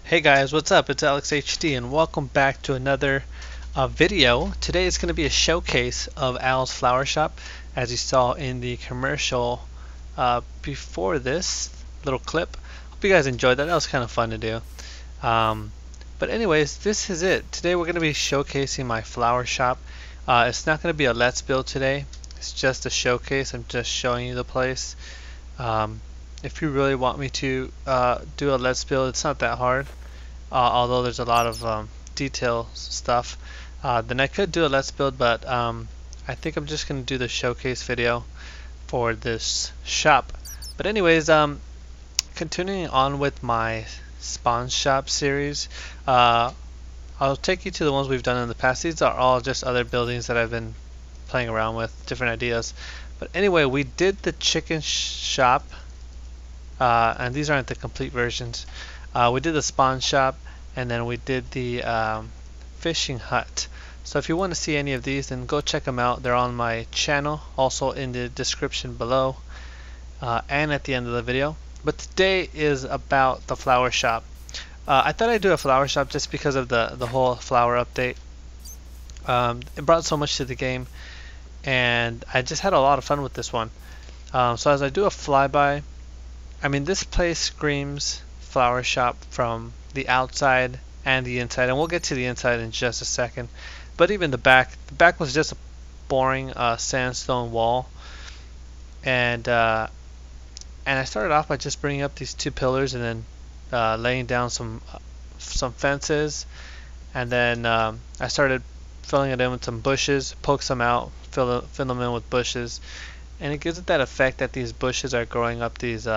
Hey guys, what's up? It's Alex HD and welcome back to another video. Today is going to be a showcase of Al's Flower Shop, as you saw in the commercial before this little clip. Hope you guys enjoyed that. That was kind of fun to do. But anyways, this is it. Today we're going to be showcasing my flower shop. It's not going to be a let's build today. It's just a showcase. I'm just showing you the place. If you really want me to do a let's build, it's not that hard. Although there's a lot of detail stuff, then I could do a let's build, but I think I'm just going to do the showcase video for this shop. But anyways, continuing on with my spawn shop series, I'll take you to the ones we've done in the past. These are all just other buildings that I've been playing around with, different ideas. But anyway, we did the chicken shop, and these aren't the complete versions. We did the spawn shop, and then we did the fishing hut. So if you want to see any of these, then go check them out. They're on my channel, also in the description below and at the end of the video. But today is about the flower shop. I thought I'd do a flower shop just because of the whole flower update. It brought so much to the game, and I just had a lot of fun with this one. So as I do a flyby, I mean, this place screams flower shop from the outside and the inside, and we'll get to the inside in just a second. But even the back was just a boring sandstone wall, and I started off by just bringing up these two pillars and then laying down some fences, and then I started filling it in with some bushes, poke some out, fill them in with bushes, and it gives it that effect that these bushes are growing up these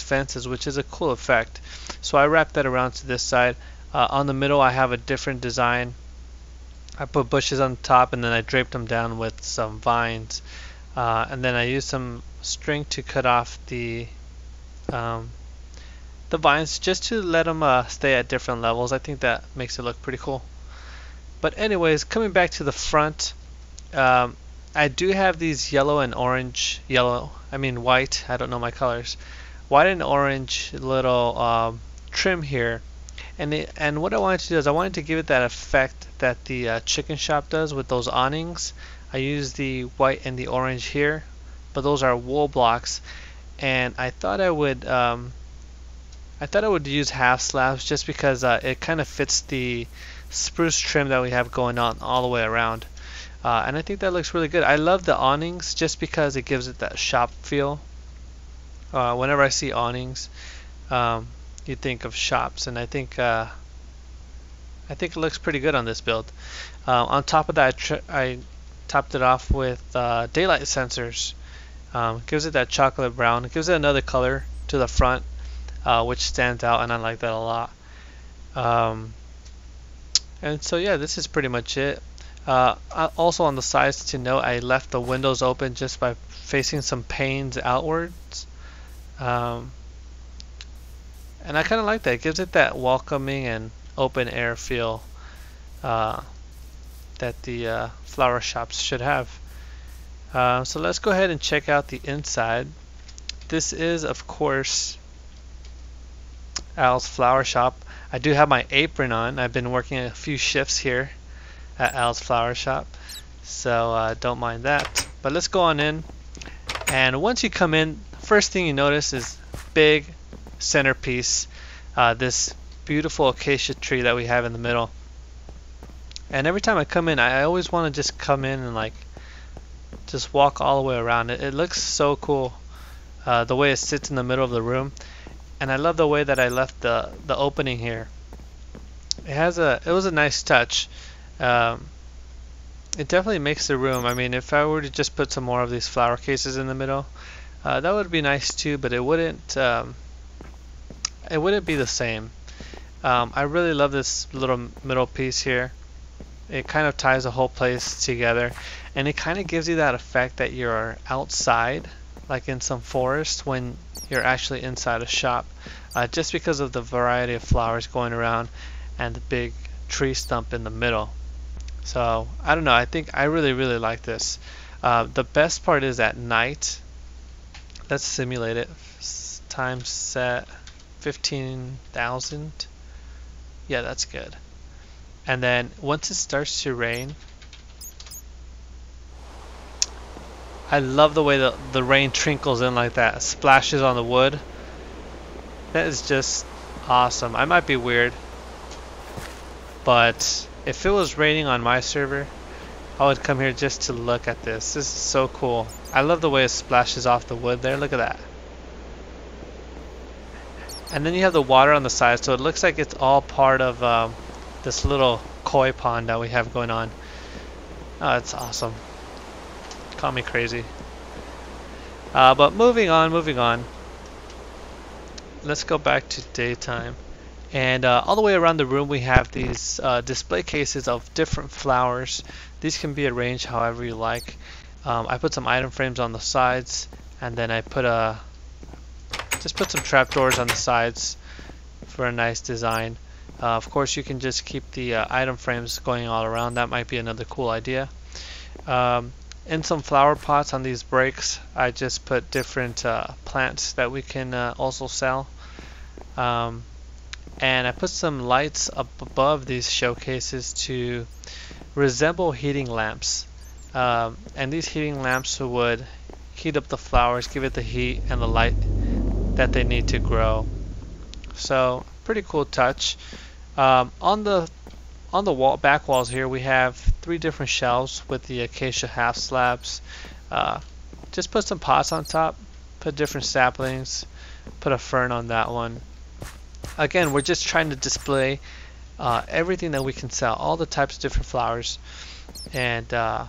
fences, which is a cool effect. So I wrapped that around to this side. On the middle I have a different design. I put bushes on top, and then I draped them down with some vines, and then I used some string to cut off the vines, just to let them stay at different levels. I think that makes it look pretty cool. But anyways, coming back to the front, I do have these yellow and orange, white, I don't know my colors, white and orange little trim here, and what I wanted to do is I wanted to give it that effect that the chicken shop does with those awnings. I use the white and the orange here, but those are wool blocks, and I thought I would use half slabs just because it kind of fits the spruce trim that we have going on all the way around, and I think that looks really good. I love the awnings just because it gives it that shop feel. Whenever I see awnings, you think of shops, and I think it looks pretty good on this build. On top of that, I topped it off with daylight sensors. Gives it that chocolate brown. It gives it another color to the front, which stands out, and I like that a lot. And so yeah, this is pretty much it. Also on the sides, to note, I left the windows open just by facing some panes outwards. And I kind of like that. It gives it that welcoming and open air feel that the flower shops should have. So let's go ahead and check out the inside. This is, of course, Al's Flower Shop. I do have my apron on. I've been working a few shifts here at Al's Flower Shop, so don't mind that. But let's go on in. And once you come in, first thing you notice is big centerpiece, this beautiful acacia tree that we have in the middle. And every time I come in, I always want to just come in and just walk all the way around. It looks so cool, the way it sits in the middle of the room, and I love the way that I left the opening here. It was a nice touch. It definitely makes the room. I mean, if I were to just put some more of these flower cases in the middle, that would be nice too, but it wouldn't be the same. I really love this little middle piece here. It kind of ties the whole place together, and it kind of gives you that effect that you're outside, like in some forest, when you're actually inside a shop, just because of the variety of flowers going around and the big tree stump in the middle. So I don't know, I think I really like this. The best part is at night. Let's simulate it. Time set 15,000. Yeah, that's good. And then once it starts to rain, I love the way the rain trickles in like that, splashes on the wood. That is just awesome. I might be weird, but if it was raining on my server, I would come here just to look at this. This is so cool. I love the way it splashes off the wood there. Look at that. And then you have the water on the side, so it looks like it's all part of this little koi pond that we have going on. Oh, it's awesome. Call me crazy. But moving on. Let's go back to daytime. And all the way around the room we have these display cases of different flowers. These can be arranged however you like. I put some item frames on the sides, and then I just put some trapdoors on the sides for a nice design. Of course, you can just keep the item frames going all around. That might be another cool idea. In some flower pots on these breaks, I just put different plants that we can also sell. And I put some lights up above these showcases to resemble heating lamps. And these heating lamps would heat up the flowers, give it the heat and the light that they need to grow. So pretty cool touch. On the back walls here we have 3 different shelves with the acacia half slabs. Just put some pots on top, put different saplings, put a fern on that one. Again, we're just trying to display everything that we can sell, all the types of different flowers, and it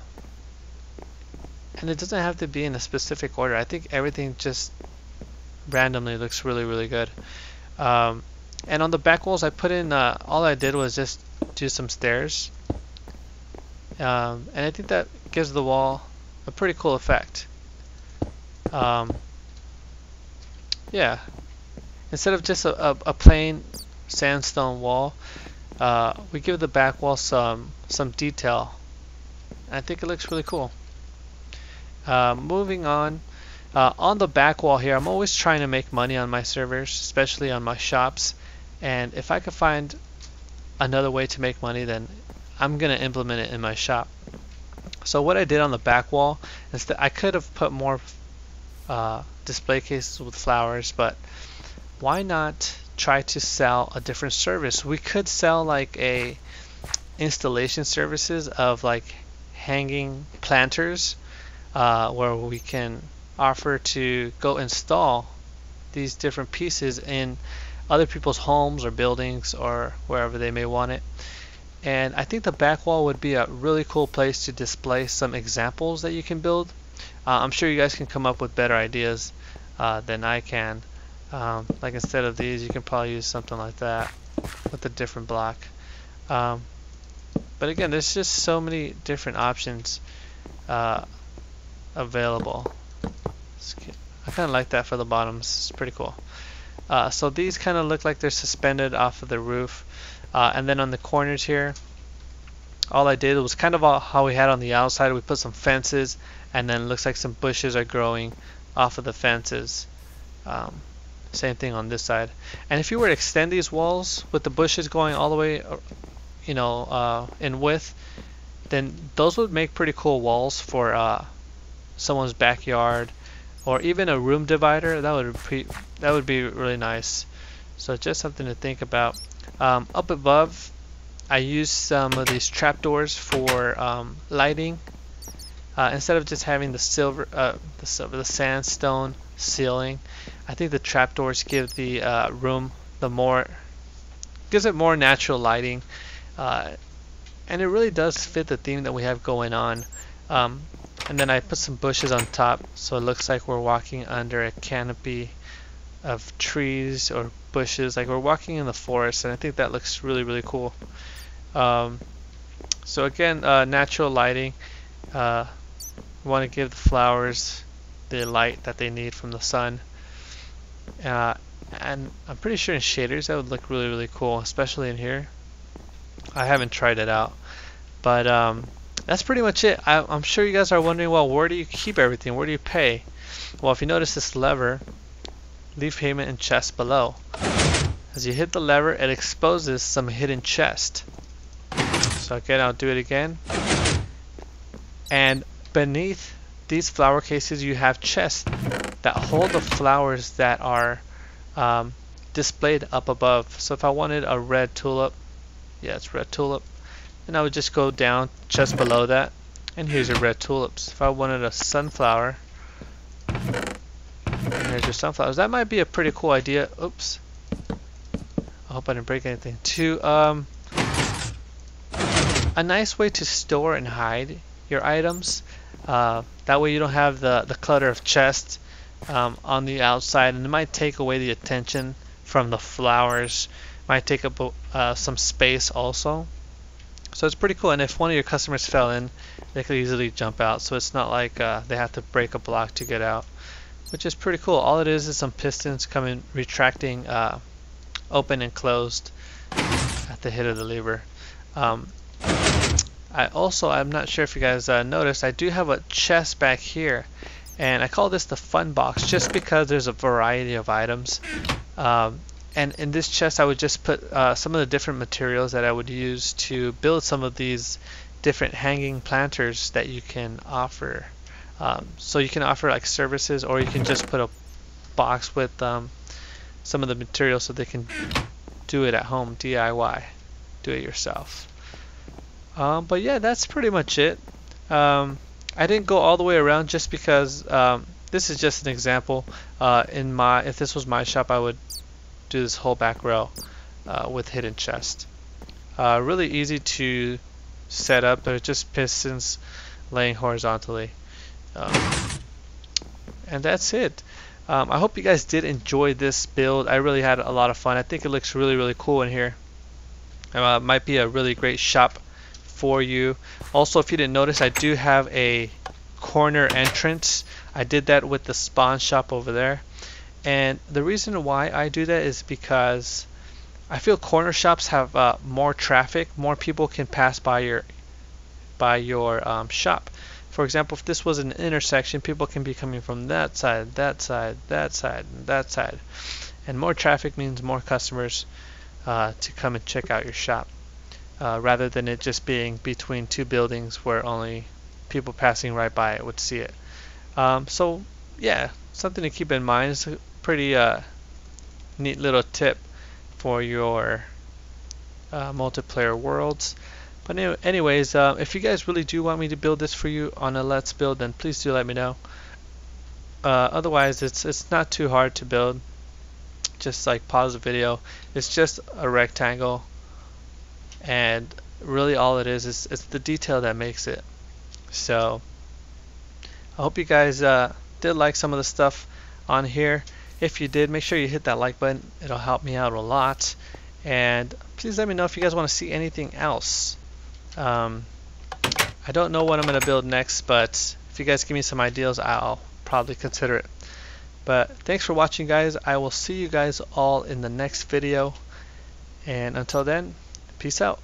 doesn't have to be in a specific order. I think everything just randomly looks really good. And on the back walls I put in, all I did was just do some stairs, and I think that gives the wall a pretty cool effect. Yeah, instead of just a plain sandstone wall, we give the back wall some detail. I think it looks really cool. Moving on the back wall here, I'm always trying to make money on my servers, especially on my shops, and if I could find another way to make money, then I'm gonna implement it in my shop. So what I did on the back wall is that I could have put more display cases with flowers, but why not try to sell a different service? We could sell like a installation services of like hanging planters, where we can offer to go install these different pieces in other people's homes or buildings or wherever they may want it. And I think the back wall would be a really cool place to display some examples that you can build. I'm sure you guys can come up with better ideas than I can. Like instead of these, you can probably use something like that with a different block. But again, there's just so many different options available. I kind of like that for the bottoms. It's pretty cool. So these kind of look like they're suspended off of the roof. And then on the corners here, all I did was kind of how we had on the outside. We put some fences, and then it looks like some bushes are growing off of the fences. Same thing on this side. And if you were to extend these walls with the bushes going all the way, in width, then those would make pretty cool walls for someone's backyard, or even a room divider. That would be really nice. So just something to think about. Up above, I used some of these trapdoors for lighting. Instead of just having the sandstone ceiling, I think the trapdoors give the room gives it more natural lighting, and it really does fit the theme that we have going on. And then I put some bushes on top, so it looks like we're walking under a canopy of trees or bushes, like we're walking in the forest, and I think that looks really cool. So again, natural lighting. We want to give the flowers the light that they need from the sun, and I'm pretty sure in shaders that would look really cool, especially in here. I haven't tried it out, but that's pretty much it. I'm sure you guys are wondering, well, where do you keep everything? Where do you pay? Well, if you notice this lever, leave payment in chest below. As you hit the lever, it exposes some hidden chest. So again, I'll do it again. And beneath these flower cases, you have chests that hold the flowers that are displayed up above. So if I wanted a red tulip, yeah, it's red tulip, and I would just go down just below that, and here's your red tulips. If I wanted a sunflower, and here's your sunflowers. That might be a pretty cool idea. Oops. I hope I didn't break anything. A nice way to store and hide your items. That way you don't have the clutter of chests on the outside, and it might take away the attention from the flowers. Might take up some space also. So it's pretty cool, and if one of your customers fell in, they could easily jump out, so it's not like they have to break a block to get out, which is pretty cool. All it is some pistons coming retracting open and closed at the hit of the lever. I'm not sure if you guys noticed, I do have a chest back here, and I call this the fun box just because there's a variety of items. And in this chest I would just put some of the different materials that I would use to build some of these different hanging planters that you can offer. So you can offer like services, or you can just put a box with some of the materials so they can do it at home, DIY, do it yourself. But yeah, that's pretty much it. I didn't go all the way around just because this is just an example. If this was my shop, I would do this whole back row with hidden chest. Really easy to set up. They're just pistons laying horizontally. And that's it. I hope you guys did enjoy this build. I really had a lot of fun. I think it looks really, really cool in here. Might be a really great shop for you. Also, if you didn't notice, I do have a corner entrance. I did that with the spawn shop over there. And the reason why I do that is because I feel corner shops have more traffic. More people can pass by your shop. For example, if this was an intersection, people can be coming from that side, that side, that side, and that side. And more traffic means more customers to come and check out your shop, rather than it just being between two buildings where only people passing right by it would see it. So yeah, something to keep in mind. It's a pretty neat little tip for your multiplayer worlds. But anyways, if you guys really do want me to build this for you on a Let's Build, then please do let me know. Otherwise, it's not too hard to build. Just like pause the video. It's just a rectangle, and really all it is it's the detail that makes it. So I hope you guys did like some of the stuff on here. If you did, make sure you hit that like button. It'll help me out a lot. And please let me know if you guys want to see anything else. I don't know what I'm going to build next, but if you guys give me some ideas, I'll probably consider it. But thanks for watching, guys. I will see you guys all in the next video. And until then, peace out.